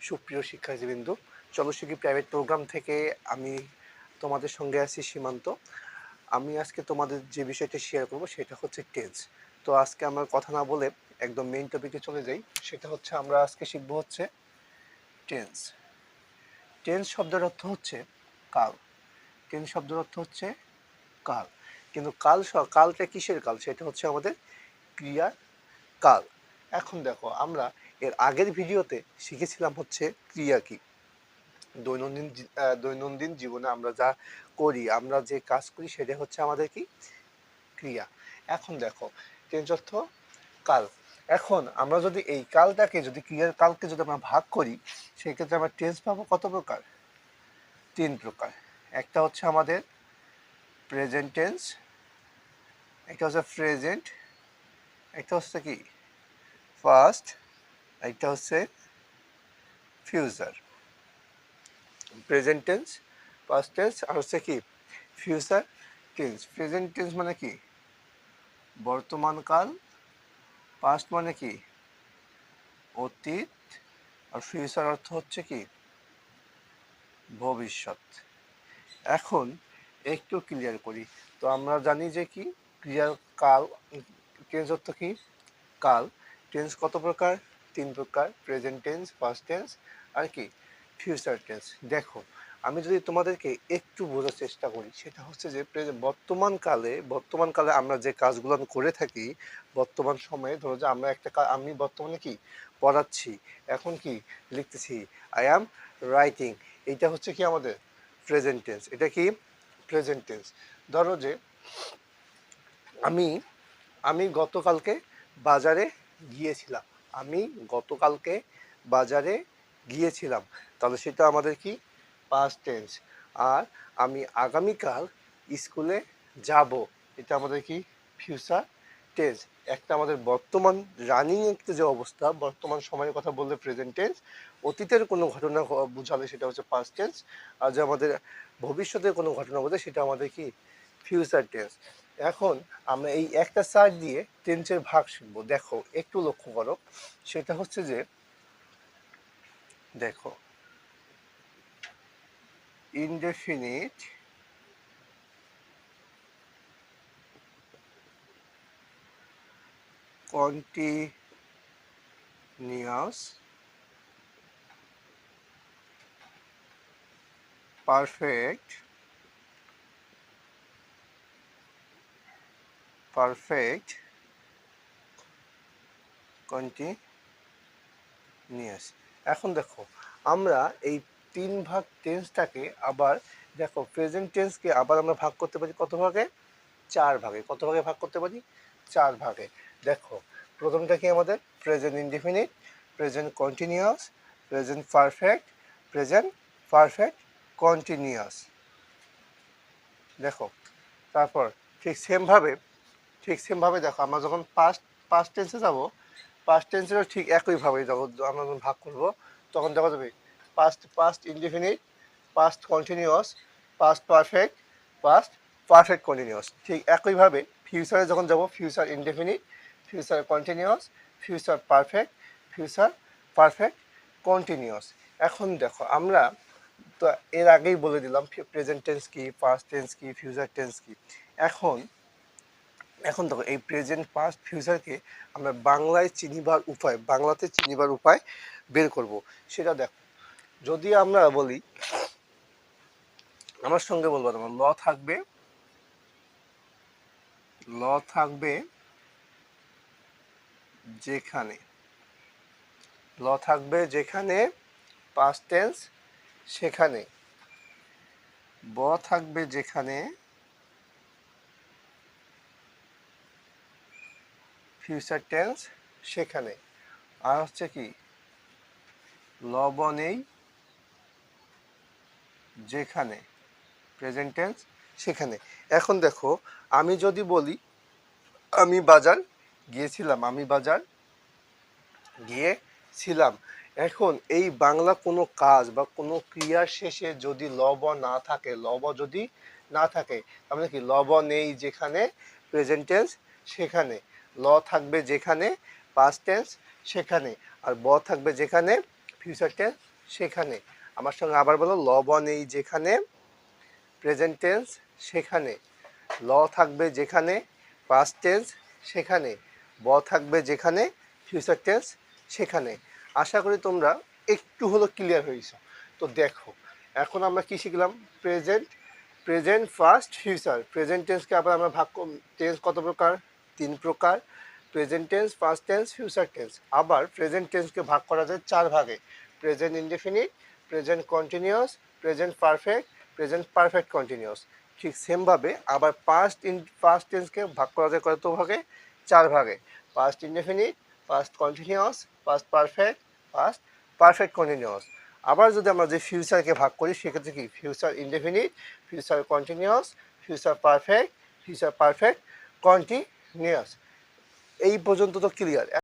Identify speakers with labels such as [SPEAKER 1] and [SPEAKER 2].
[SPEAKER 1] সুপ্রিয় শিক্ষার্থীবৃন্দু, চলশিক্ষী private programme থেকে আমি তোমাদের সঙ্গে আছি সীমান্ত। আমি আজকে তোমাদের যে বিষয়টা শেয়ার করব সেটা হচ্ছে টেন্স। তো আজকে আমার কথা না বলে একদম মেইন টপিকে চলে যাই। সেটা হচ্ছে আমরা আজকে শিখব হচ্ছে টেন্স। টেন্স শব্দের অর্থ হচ্ছে কাল। টেন্স শব্দের অর্থ হচ্ছে কাল। কিন্তু কালটা কিসের কাল? সেটা হচ্ছে আমাদের ক্রিয়ার কাল। এখন দেখো, আমরা এর আগের ভিডিওতে শিখেছিলাম হচ্ছে ক্রিয়া কি। দৈনন্দিন জীবনে আমরা যা করি, আমরা যে কাজ করি সেটা হচ্ছে আমাদের কি ক্রিয়া। এখন দেখো, টেন্স অর্থ কাল। এখন আমরা যদি এই কালটাকে, যদি ক্রিয়ার কালকে যদি আমরা ভাগ করি, সেক্ষেত্রে আমরা টেন্স পাবো কত প্রকার? 3 প্রকার। একটা হচ্ছে আমাদের প্রেজেন্ট টেন্স, একটা হচ্ছে প্রেজেন্ট, একটা হচ্ছে কি ফার্স্ট, একটা হচ্ছে future. Present tense, past tense, আর হচ্ছে কি ফিউচার টেন্স। প্রেজেন্ট টেন্স মানে কি বর্তমান কাল, পাস্ট মানে কি অতীত, আর ফিউচার অর্থ হচ্ছে কি ভবিষ্যৎ। এখন একটু ক্লিয়ার করি। তো আমরা জানি যে কি ক্রিয়ার কাল, টেন্স অর্থ কি কাল। টেন্স কত প্রকার? 3 প্রকার, প্রেজেন্ট টেন্স, পাস্ট টেন্স, আর কি ফিউচার টেন্স। দেখো, আমি যদি তোমাদেরকে একটু বোঝার চেষ্টা করি, সেটা হচ্ছে যে বর্তমান কালে আমরা যে কাজগুলো করে থাকি, বর্তমান সময়ে ধরো যে আমরা আমি বর্তমানে কি পড়াচ্ছি, এখন কি লিখতেছি, আই অ্যাম রাইটিং, এইটা হচ্ছে কি আমাদের প্রেজেন্ট টেন্স। এটা কি প্রেজেন্ট টেন্স। ধরো যে আমি আমি গতকালকে বাজারে গিয়েছিলাম, আমি গতকালকে বাজারে গিয়েছিলাম, তাহলে সেটা আমাদের কি পাস্ট টেন্স। আর আমি আগামীকাল স্কুলে যাব, এটা আমাদের কি ফিউচার টেন্স। একটা আমাদের বর্তমান রানিং একটা যে অবস্থা, বর্তমান সময়ের কথা বললে প্রেজেন্ট টেন্স, অতীতের কোনো ঘটনা বোঝালে সেটা হচ্ছে পাস্ট টেন্স, আর যে আমাদের ভবিষ্যতের কোনো ঘটনা বোঝায় সেটা আমাদের কি ফিউচার টেন্স। এখন আমরা এই একটা চার্ট দিয়ে টেন্সের ভাগ শিখবো। দেখো, একটু লক্ষ্য করো, সেটা হচ্ছে যে দেখো ইনডেফিনিট, কন্টিনিউয়াস, পারফেক্ট, কন্টিনিউয়াস। এখন দেখো, আমরা এই 3 ভাগ টেন্সটাকে আবার দেখো, প্রেজেন্ট টেন্সকে আবার আমরা ভাগ করতে পারি কত ভাগে? 4 ভাগে। কত ভাগে ভাগ করতে পারি? 4 ভাগে। দেখো, প্রথমটা কি আমাদের present indefinite, present continuous, present perfect, present perfect continuous. দেখো, তারপর ঠিক সেমভাবে দেখো, আমরা যখন পাস্ট টেন্সে যাব, পাস্ট টেন্সেরও ঠিক একইভাবে যখন আমরা যখন ভাগ করবো, তখন দেখা যাবে past indefinite, past continuous, past perfect, past perfect continuous. ঠিক একইভাবে ফিউচারে যখন যাব, future indefinite, future continuous, future perfect continuous. এখন দেখো, আমরা তো এর আগেই বলে দিলাম প্রেজেন্ট টেন্স কি, পাস্ট টেন্স কি, ফিউচার টেন্স কি। এখন দেখো, এই প্রেজেন্ট পাস্ট ফিউচারকে আমরা বাংলাতে চিনিবার উপায় বের করব। সেটা দেখো, যদি আমরা বলি, আমার সঙ্গে বলবো, তোমার ল থাকবে যেখানে পাস্ট টেন্স সেখানে, থাকবে যেখানে ফিউচার টেন্স সেখানে, আর হচ্ছে কি নেই যেখানে প্রেজেন্ট টেন্স সেখানে। এখন দেখো, আমি যদি বলি আমি বাজার গিয়েছিলাম, এখন এই বাংলা কোনো কাজ বা কোনো ক্রিয়ার শেষে যদি যদি না থাকে, তাহলে কি নেই যেখানে প্রেজেন্ট টেন্স সেখানে, থাকবে যেখানে পাস্ট টেন্স সেখানে, আর থাকবে যেখানে ফিউচার টেন্স সেখানে, আমার সঙ্গে আবার বলো, লবণ নেই যেখানে প্রেজেন্ট টেন্স সেখানে, ল থাকবে যেখানে পাস্ট টেন্স সেখানে, ব থাকবে যেখানে ফিউচার টেন্স সেখানে। আশা করি তোমরা একটু হলো ক্লিয়ার হয়েছো। তো দেখো এখন আমরা কি শিখলাম, present, present first future. Present টেন্সকে আবার আমরা ভাগ, টেন্স কত প্রকার, 3 প্রকার, present tense, past tense, future tense. আবার প্রেজেন্ট টেন্সকে ভাগ করা যায় 4 ভাগে, present indefinite, present continuous, present perfect, present perfect continuous. ঠিক সেমভাবে আবার পাস্ট টেন্সকে ভাগ করা যায় কত ভাগে, 4 ভাগে, past indefinite, past continuous, past perfect, past perfect continuous. আবার যদি আমরা যে ফিউচারকে ভাগ করি সেক্ষেত্রে কি, future indefinite, future continuous, future perfect, future perfect continuous. এই পর্যন্ত তো ক্লিয়ার।